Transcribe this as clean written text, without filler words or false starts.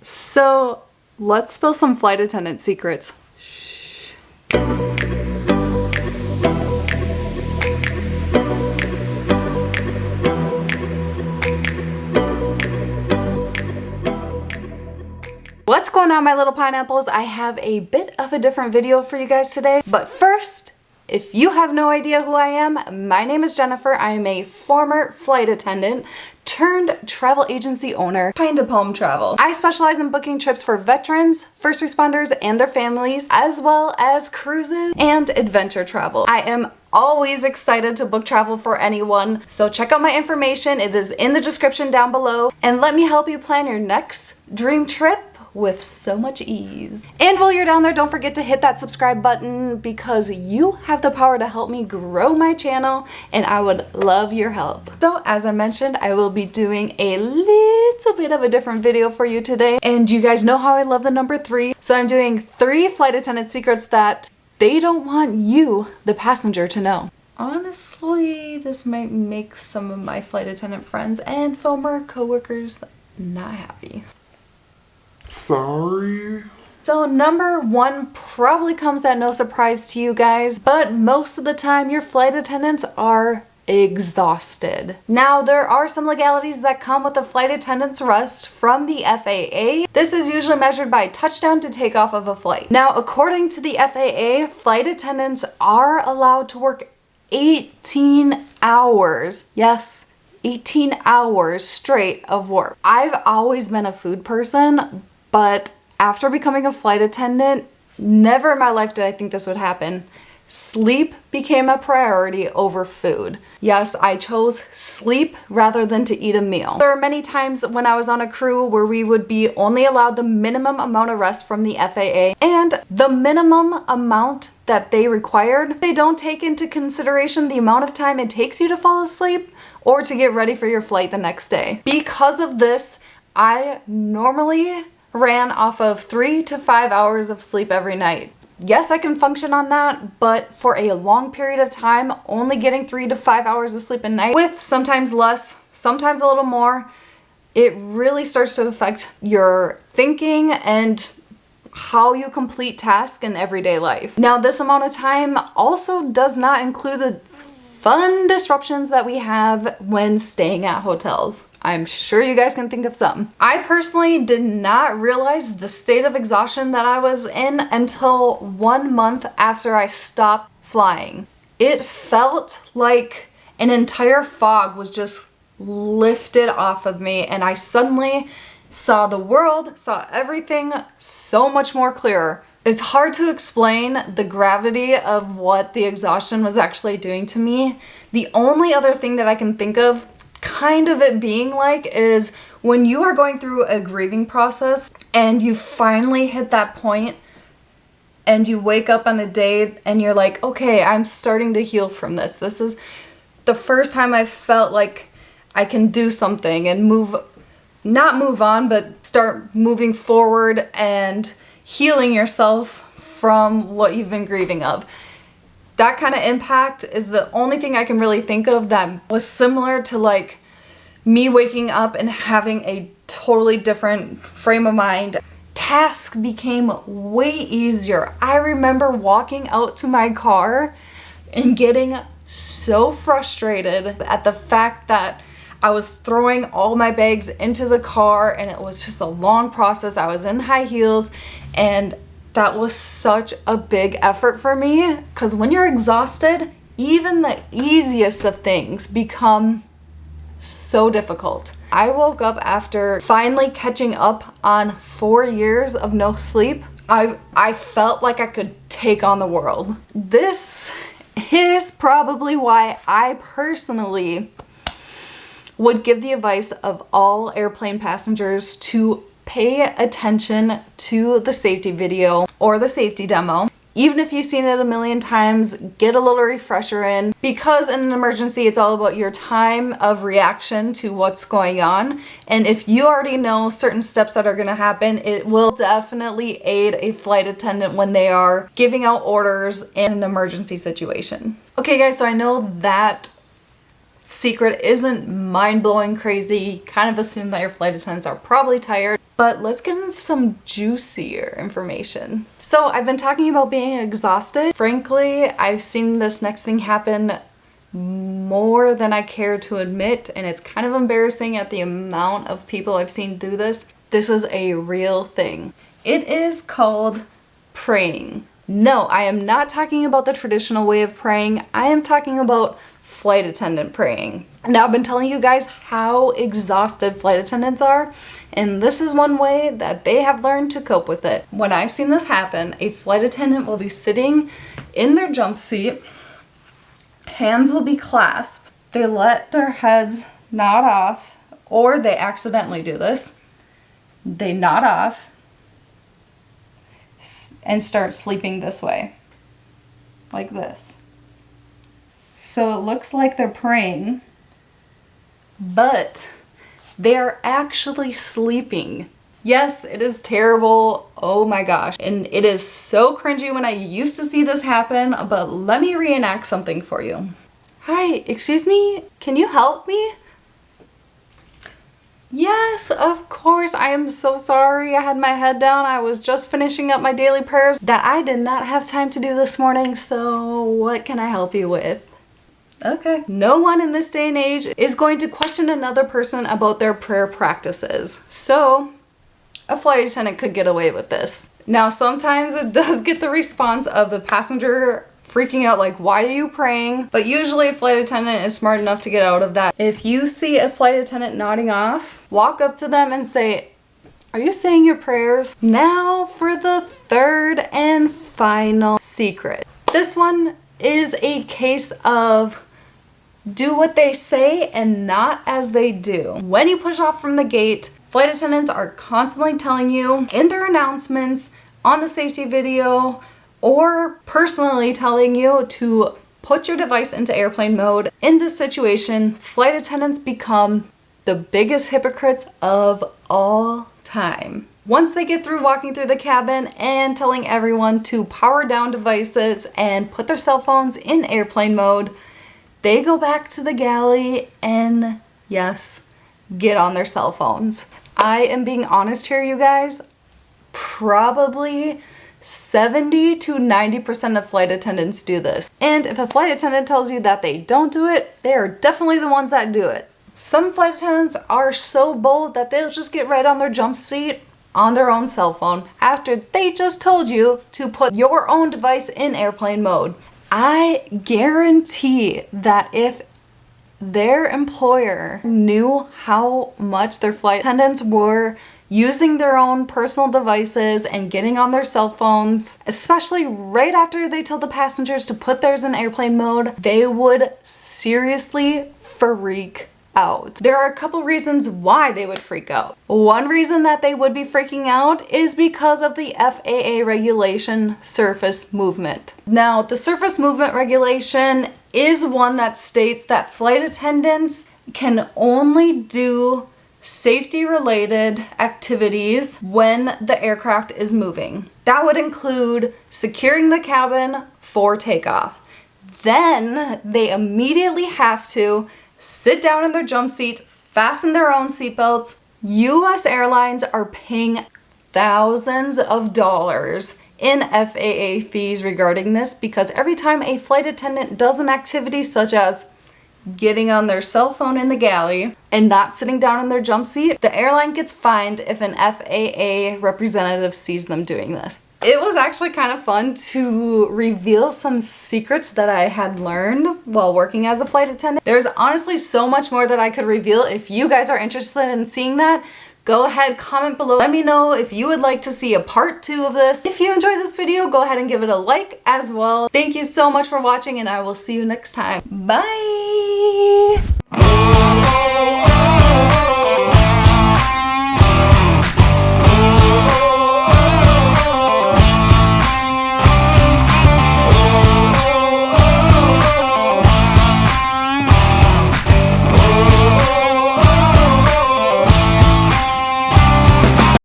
So let's spill some flight attendant secrets. What's going on, my little pineapples? I have a bit of a different video for you guys today, but first, if you have no idea who I am, my name is Jennifer. I am a former flight attendant turned travel agency owner, pinetopalmtravel. I specialize in booking trips for veterans, first responders, and their families, as well as cruises and adventure travel. I am always excited to book travel for anyone, so check out my information. It is in the description down below, and let me help you plan your next dream trip with so much ease. And while you're down there, don't forget to hit that subscribe button because you have the power to help me grow my channel and I would love your help. So as I mentioned, I will be doing a little bit of a different video for you today, and you guys know how I love the number 3. So I'm doing 3 flight attendant secrets that they don't want you, the passenger, to know. Honestly, this might make some of my flight attendant friends and former coworkers not happy. Sorry. So number 1 probably comes at no surprise to you guys, but most of the time your flight attendants are exhausted. Now, there are some legalities that come with the flight attendant's rest from the FAA. This is usually measured by touchdown to takeoff of a flight. Now, according to the FAA, flight attendants are allowed to work 18 hours. Yes, 18 hours straight of work. I've always been a food person, but after becoming a flight attendant, never in my life did I think this would happen. Sleep became a priority over food. Yes, I chose sleep rather than to eat a meal. There are many times when I was on a crew where we would be only allowed the minimum amount of rest from the FAA, and the minimum amount that they required, they don't take into consideration the amount of time it takes you to fall asleep or to get ready for your flight the next day. Because of this, I normally ran off of 3 to 5 hours of sleep every night. Yes, I can function on that, but for a long period of time, only getting 3 to 5 hours of sleep a night, with sometimes less, sometimes a little more, it really starts to affect your thinking and how you complete tasks in everyday life. Now, this amount of time also does not include the fun disruptions that we have when staying at hotels. I'm sure you guys can think of some. I personally did not realize the state of exhaustion that I was in until 1 month after I stopped flying. It felt like an entire fog was just lifted off of me, and I suddenly saw the world, saw everything so much more clearer. It's hard to explain the gravity of what the exhaustion was actually doing to me. The only other thing that I can think of kind of it being like is when you are going through a grieving process and you finally hit that point and you wake up on a day and you're like, okay, I'm starting to heal from this. This is the first time I felt like I can do something and not move on, but start moving forward and healing yourself from what you've been grieving of. That kind of impact is the only thing I can really think of that was similar to like me waking up and having a totally different frame of mind. Tasks became way easier. I remember walking out to my car and getting so frustrated at the fact that I was throwing all my bags into the car and it was just a long process. I was in high heels, and that was such a big effort for me because when you're exhausted, even the easiest of things become so difficult. I woke up after finally catching up on 4 years of no sleep. I felt like I could take on the world. This is probably why I personally would give the advice of all airplane passengers to pay attention to the safety video or the safety demo. Even if you've seen it a million times, get a little refresher in, because in an emergency, it's all about your time of reaction to what's going on. And if you already know certain steps that are going to happen, it will definitely aid a flight attendant when they are giving out orders in an emergency situation. Okay guys, so I know that secret isn't mind-blowing crazy. Kind of assume that your flight attendants are probably tired. But let's get into some juicier information. So I've been talking about being exhausted. Frankly, I've seen this next thing happen more than I care to admit, and it's kind of embarrassing at the amount of people I've seen do this. This is a real thing. It is called praying. No, I am not talking about the traditional way of praying. I am talking about flight attendant praying. Now, I've been telling you guys how exhausted flight attendants are, and this is one way that they have learned to cope with it. When I've seen this happen, a flight attendant will be sitting in their jump seat, hands will be clasped, they let their heads nod off, or they accidentally do this. They nod off and start sleeping this way, like this. So it looks like they're praying, but they're actually sleeping. Yes, it is terrible. Oh my gosh. And it is so cringy when I used to see this happen, but let me reenact something for you. Hi, excuse me? Can you help me? Yes, of course. I am so sorry. I had my head down. I was just finishing up my daily prayers that I did not have time to do this morning. So what can I help you with? Okay. No one in this day and age is going to question another person about their prayer practices. So a flight attendant could get away with this. Now, sometimes it does get the response of the passenger freaking out like, why are you praying? But usually a flight attendant is smart enough to get out of that. If you see a flight attendant nodding off, walk up to them and say, are you saying your prayers? Now for the third and final secret. This one is a case of do what they say and not as they do. When you push off from the gate, flight attendants are constantly telling you in their announcements, on the safety video, or personally telling you to put your device into airplane mode. In this situation, flight attendants become the biggest hypocrites of all time. Once they get through walking through the cabin and telling everyone to power down devices and put their cell phones in airplane mode, they go back to the galley and, yes, get on their cell phones. I am being honest here, you guys. Probably 70 to 90% of flight attendants do this. And if a flight attendant tells you that they don't do it, they are definitely the ones that do it. Some flight attendants are so bold that they'll just get right on their jump seat on their own cell phone after they just told you to put your own device in airplane mode. I guarantee that if their employer knew how much their flight attendants were using their own personal devices and getting on their cell phones, especially right after they tell the passengers to put theirs in airplane mode, they would seriously freak out. There are a couple reasons why they would freak out. One reason that they would be freaking out is because of the FAA regulation surface movement. Now, the surface movement regulation is one that states that flight attendants can only do safety-related activities when the aircraft is moving. That would include securing the cabin for takeoff. Then they immediately have to sit down in their jump seat, fasten their own seatbelts. US airlines are paying thousands of dollars in FAA fees regarding this because every time a flight attendant does an activity such as getting on their cell phone in the galley and not sitting down in their jump seat, the airline gets fined if an FAA representative sees them doing this. It was actually kind of fun to reveal some secrets that I had learned while working as a flight attendant. There's honestly so much more that I could reveal. If you guys are interested in seeing that, go ahead, comment below. Let me know if you would like to see a part 2 of this. If you enjoyed this video, go ahead and give it a like as well. Thank you so much for watching, and I will see you next time. Bye!